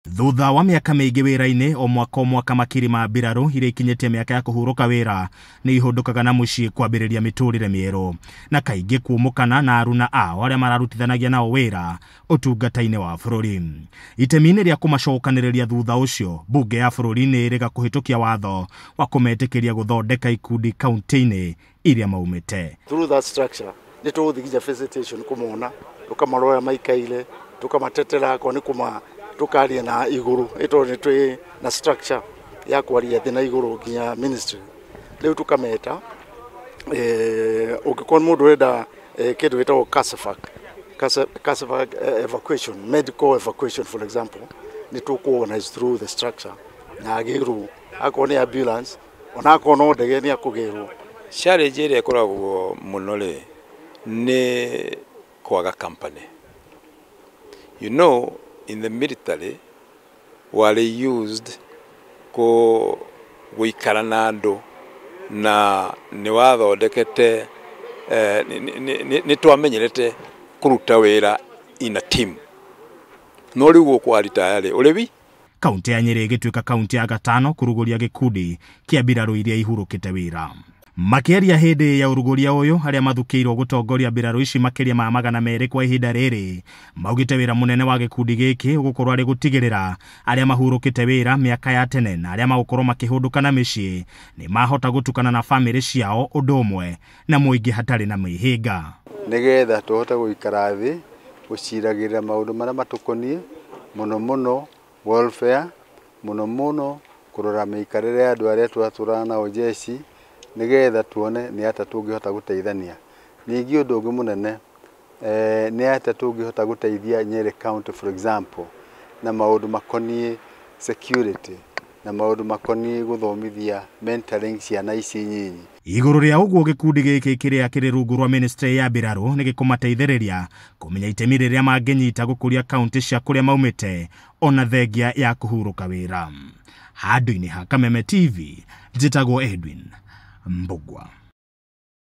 Thutha wa miaka miingi wira-ini o mwaka makiri ma mbiraru iria ikinyite miaka ya kuhuruka wira ni ihundukaga na mucii kwambiriria miturire mieru na kaingi kuumukana na aruna ao aria mararutithanagia nao wira utungata-ini wa bururi. Itemi-ini ria kumacokaniriria thutha ucio, bunge ya bururi ni iriga kuhitukia watho wa kumetikiria guthondeka ikundi kaunti-ini iria maumite. Through that structure ni tuthiginya visitation kumona tukamaroya maikaile tukamatetera ko ni kuma tukaria na iguru ito ni twi na structure ya kwaria thina iguru nginya ministry leo tukameta ukikon mundu wenda kindu witagwo CASAFAC evacuation, medical evacuation for example, ni tukuorganize through the structure na agiru akoni ambulance ona akono ndege ni akugirwo. Challenge ire koragwo munole ni kwaga company. You know, in the military, wale used ko guikara na andu na ni wathondekete ni twamenyerete kuruta wira in a team. No riu gukwa retire ulewi kaunti ya Nyeri igituika kaunti ya gatano kuruguria gikundi kia mbiraru iria ihurukite wira. Makiaria hindi ya uruguria uyu aria mathukiirwo gutongoria mbiraru ici makiria ma 200 kwa ihinda riri maugite wira munene wa gikundi giki gukorwo ari gutigirira aria mahurukite wira miaka ya tene na aria magukorwo makihunduka na micii ni mahota gutukana na family ciao undu umwe na muingi hatari na mihinga nigetha tuhota guikara thi guciragirira maundu maria matukonie muno welfare muno kurora miikarire ya andu aria twaturana o jeshi nigetha tuone ni ata tungihota guteithania. Ningi undu ungi munene ni ata tungihota guteithia Nyeri County for example na maundu makonie security na maundu makonie guthomithia mentoring ciana ici nyinyi. Iguru ria uguo gikundi giki kiria kiri rungu rwa ministry ya mbiraru ni gikumateithiriria kumenya itemi riria manginyita gukuria kaunti cia kuria maumite ona thengia ya kuhuruka wira. Handu-ini ha Kameme TV, njitagwo Edwin Mbugua.